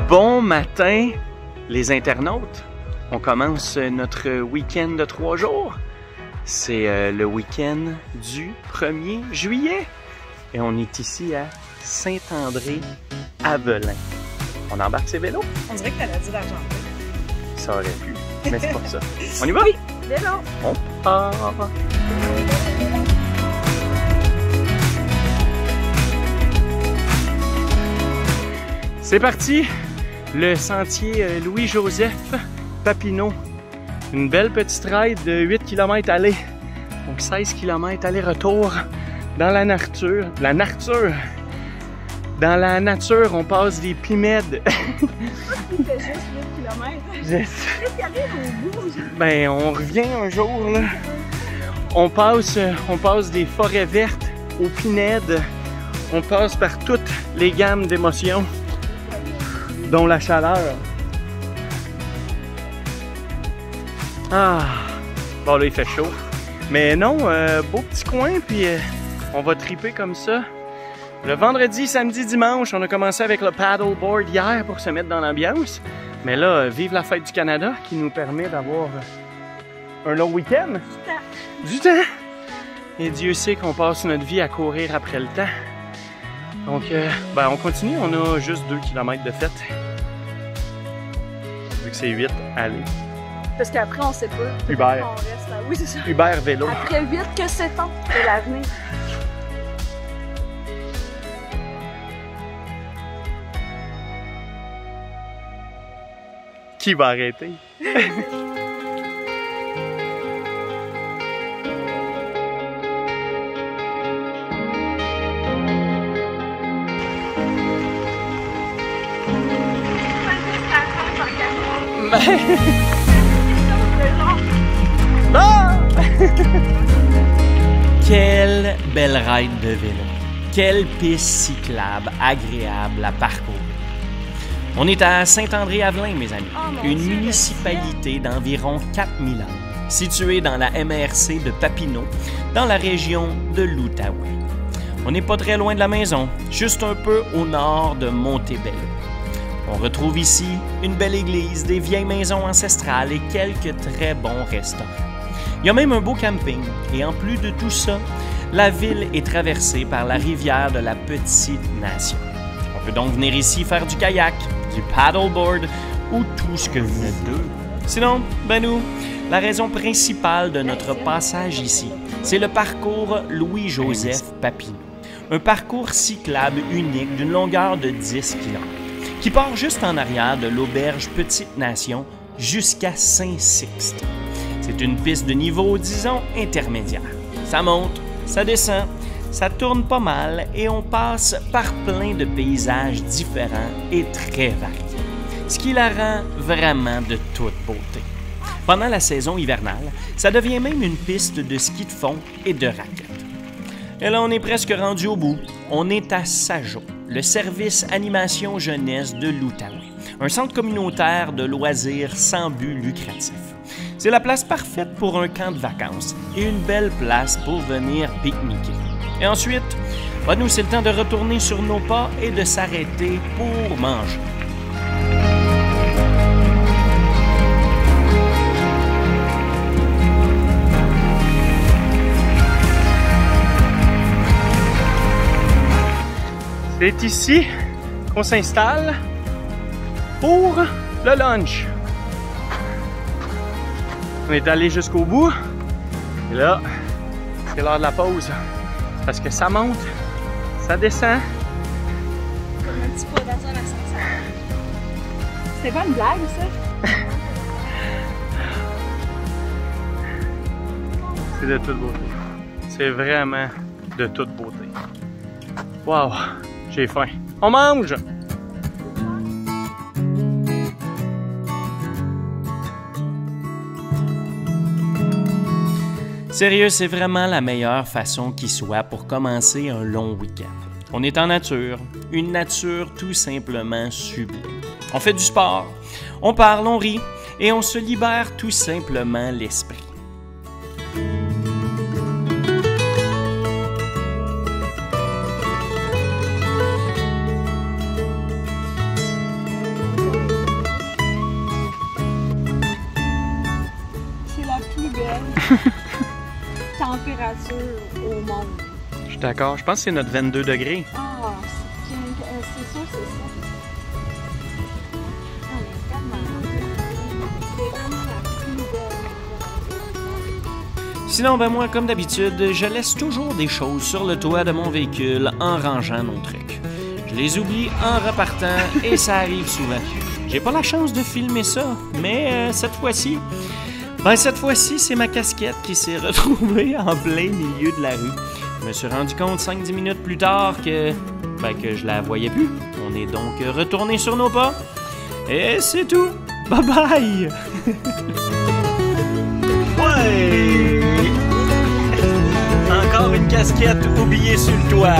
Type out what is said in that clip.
Bon matin, les internautes. On commence notre week-end de 3 jours. C'est le week-end du 1er juillet. Et on est ici à Saint-André-Avelin. On embarque ses vélos? On dirait que t'allais dire d'Argentin. Ça aurait pu, mais c'est pas ça. On y va? Oui, vélo. On part. C'est parti! Le sentier Louis-Joseph Papineau. Une belle petite ride de 8 km aller. Donc 16 km aller-retour dans la nature. Dans la nature, on passe des pimèdes. Il fait juste 8 km. Qu'est-ce qui arrive au bout? Ben, on revient un jour, là. On passe des forêts vertes aux pinèdes. On passe par toutes les gammes d'émotions, dont la chaleur. Ah! Bon, là, il fait chaud. Mais non, beau petit coin, puis on va triper comme ça. Le vendredi, samedi, dimanche, on a commencé avec le paddleboard hier pour se mettre dans l'ambiance. Mais là, vive la fête du Canada qui nous permet d'avoir un long week-end. Du temps! Et Dieu sait qu'on passe notre vie à courir après le temps. Donc, ben, on continue. On a juste 2 km de fête. Vu que c'est 8, allez. Parce qu'après, on sait pas. Uber. On reste là. Oui, c'est ça. Uber vélo. Après 8 que 7 ans, c'est l'avenir. Qui va arrêter? Ah! Quelle belle ride de vélo. Quelle piste cyclable agréable à parcourir. On est à Saint-André-Avelin, mes amis, une municipalité d'environ 4000 âmes, située dans la MRC de Papineau, dans la région de l'Outaouais. On n'est pas très loin de la maison, juste un peu au nord de Montebello. On retrouve ici une belle église, des vieilles maisons ancestrales et quelques très bons restaurants. Il y a même un beau camping et en plus de tout ça, la ville est traversée par la rivière de la Petite Nation. On peut donc venir ici faire du kayak, du paddleboard ou tout ce que vous voulez. Sinon, ben nous, la raison principale de notre passage ici, c'est le parcours Louis-Joseph Papineau. Un parcours cyclable unique d'une longueur de 10 km, qui part juste en arrière de l'auberge Petite Nation jusqu'à Saint-Sixte. C'est une piste de niveau, disons, intermédiaire. Ça monte, ça descend, ça tourne pas mal et on passe par plein de paysages différents et très variés, ce qui la rend vraiment de toute beauté. Pendant la saison hivernale, ça devient même une piste de ski de fond et de raquettes. Et là, on est presque rendu au bout. On est à Sajo, le service animation jeunesse de l'Outaouais, un centre communautaire de loisirs sans but lucratif. C'est la place parfaite pour un camp de vacances et une belle place pour venir pique-niquer. Et ensuite, ben nous, c'est le temps de retourner sur nos pas et de s'arrêter pour manger. C'est ici qu'on s'installe pour le lunch. On est allé jusqu'au bout. Et là, c'est l'heure de la pause. Parce que ça monte, ça descend. Comme un petit pot dans un ascenseur. C'était pas une blague, ça? C'est de toute beauté. C'est vraiment de toute beauté. Wow, j'ai faim. On mange! Sérieux, c'est vraiment la meilleure façon qui soit pour commencer un long week-end. On est en nature, une nature tout simplement sublime. On fait du sport, on parle, on rit et on se libère tout simplement l'esprit. température au monde. Je suis d'accord. Je pense que c'est notre 22 degrés. Ah, c'est sûr que c'est ça. Ah, mais c'est vraiment la plus belle. Sinon, ben moi, comme d'habitude, je laisse toujours des choses sur le toit de mon véhicule en rangeant nos trucs. Je les oublie en repartant et ça arrive souvent. J'ai pas la chance de filmer ça, mais cette fois-ci, c'est ma casquette qui s'est retrouvée en plein milieu de la rue. Je me suis rendu compte 5-10 minutes plus tard que je la voyais plus. On est donc retourné sur nos pas. Et c'est tout. Bye bye! Ouais! Encore une casquette oubliée sur le toit.